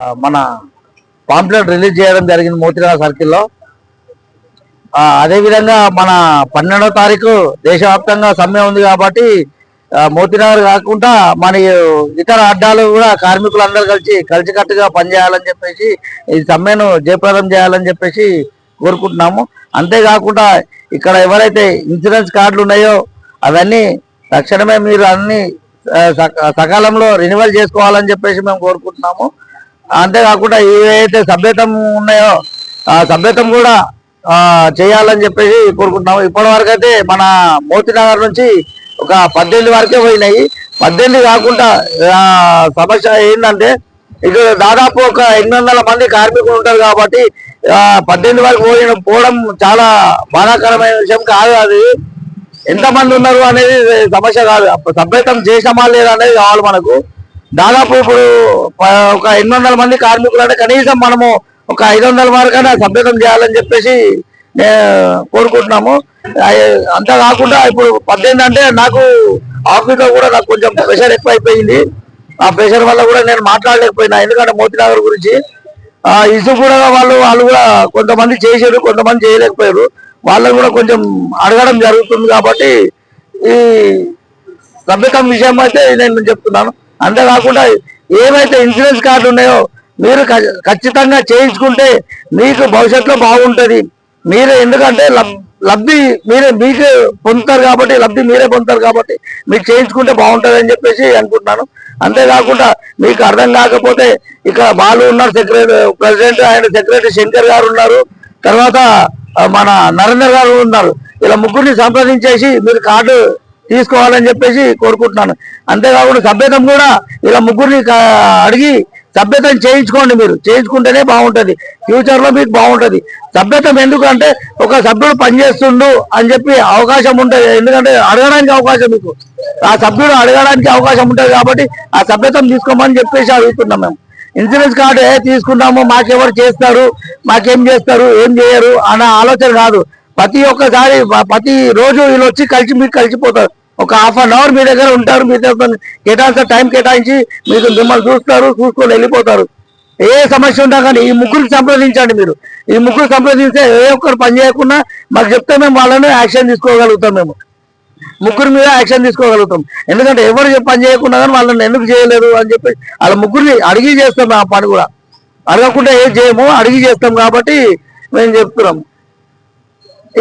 మన pamphlet release చేయడం జరిగింది మోతినగర్ సర్కిల్లో. అదేవిధంగా మన 12వ తారీఖు దేశవ్యాప్తంగా సమ్మె ఉంది కాబట్టి మోతినగర్ కాకుండా మన ఇతర అడ్డాలు కూడా కార్మికులందరూ కలిసికట్టుగా పనిచేయాలని చెప్పేసి ఈ సమ్మెను జయప్రదం చేయాలని చెప్పేసి కోరుకుంటున్నాము. అంతేకాకుండా ఇక్కడ ఎవరైతే ఇన్సూరెన్స్ కార్డులు ఉన్నాయో అవన్నీ తక్షణమే మీరు అన్ని సకాలంలో రెన్యువల్ చేసుకోవాలని చెప్పేసి మేము కోరుకుంటున్నాము. అంతేకాకుండా ఏవైతే సభ్యతం ఉన్నాయో ఆ సభ్యతం కూడా చేయాలని చెప్పేసి కోరుకుంటున్నాము. ఇప్పటి వరకు అయితే మన మోతినగర్ నుంచి ఒక 18 వరకే పోయినాయి. 18 కాకుండా సమస్య ఏంటంటే ఇక దాదాపు ఒక 800 మంది కార్మికులు ఉంటారు కాబట్టి 18 వరకు పోవడం చాలా బాధాకరమైన విషయం కాదు. అది ఎంతమంది ఉన్నారు అనేది సమస్య కాదు, సభ్యతం చేసామా లేదా అనేది కావాలి మనకు. దాదాపు ఇప్పుడు ఒక 800 మంది కార్మికులు అంటే కనీసం మనము ఒక 500 వరకైనా సభ్యతం చేయాలని చెప్పేసి కోరుకుంటున్నాము. అంతేకాకుండా ఇప్పుడు 18 అంటే నాకు ఆఫీస్లో కూడా నాకు కొంచెం ప్రెషర్ ఎక్కువ అయిపోయింది. ఆ ప్రెషర్ వల్ల కూడా నేను మాట్లాడలేకపోయినా, ఎందుకంటే మోతినగర్ గురించి ఇసు కూడా వాళ్ళు కూడా కొంతమంది చేశారు, కొంతమంది చేయలేకపోయారు. వాళ్ళకు కూడా కొంచెం అడగడం జరుగుతుంది కాబట్టి ఈ సభ్యతం విషయం అయితే నేను చెప్తున్నాను. అంతేకాకుండా ఏవైతే ఇన్సూరెన్స్ కార్డు ఉన్నాయో మీరు ఖచ్చితంగా చేయించుకుంటే మీకు భవిష్యత్తులో బాగుంటుంది. మీరు ఎందుకంటే లబ్ధి మీకు పొందుతారు కాబట్టి, లబ్ధి మీరే పొందుతారు కాబట్టి మీరు చేయించుకుంటే బాగుంటుంది అని చెప్పేసి అనుకుంటున్నాను. అంతేకాకుండా మీకు అర్థం కాకపోతే ఇక్కడ బాలు ఉన్నారు, ప్రెసిడెంట్, ఆయన సెక్రటరీ శంకర్ గారు ఉన్నారు, తర్వాత మన నరేంద్ర గారు ఉన్నారు. ఇలా ముగ్గురిని సంప్రదించేసి మీరు కార్డు తీసుకోవాలని చెప్పేసి కోరుకుంటున్నాను. అంతేకాకుండా సభ్యతం కూడా ఇలా ముగ్గురిని అడిగి సభ్యతం చేయించుకోండి. మీరు చేయించుకుంటేనే బాగుంటుంది, ఫ్యూచర్లో మీకు బాగుంటుంది. సభ్యతం ఎందుకంటే ఒక సభ్యుడు పనిచేస్తుండు అని చెప్పి అవకాశం ఉంటుంది, ఎందుకంటే అడగడానికి అవకాశం, మీకు ఆ సభ్యుడు అడగడానికి అవకాశం ఉంటుంది కాబట్టి ఆ సభ్యతం తీసుకోమని చెప్పేసి అడుగుతున్నాం. మేము ఇన్సూరెన్స్ కార్డు తీసుకున్నాము, మాకెవరు చేస్తారు, మాకేం చేస్తారు, ఏం చేయరు అన్న ఆలోచన కాదు. ప్రతి ఒక్కసారి ప్రతి రోజు వీళ్ళు వచ్చి మీరు కలిసిపోతారు. ఒక ½ అన్ అవర్ మీ దగ్గర ఉంటారు, మీ దగ్గర కేటాయించిన టైం కేటాయించి మీకు మిమ్మల్ని చూసుకొని వెళ్ళిపోతారు. ఏ సమస్య ఉంటా కానీ ఈ ముగ్గురికి సంప్రదించండి. మీరు ఈ ముగ్గురు సంప్రదిస్తే ఏ ఒక్కరు పని చేయకుండా మాకు చెప్తే మేము వాళ్ళని యాక్షన్ తీసుకోగలుగుతాం. మేము ముగ్గురు మీద యాక్షన్ తీసుకోగలుగుతాం. ఎందుకంటే ఎవరు పని చేయకుండా కానీ వాళ్ళని ఎందుకు చేయలేదు అని చెప్పి వాళ్ళ ముగ్గురిని అడిగి చేస్తాం. ఆ పని కూడా అడగకుండా ఏం చేయము, అడిగి చేస్తాం కాబట్టి మేము చెప్తున్నాం.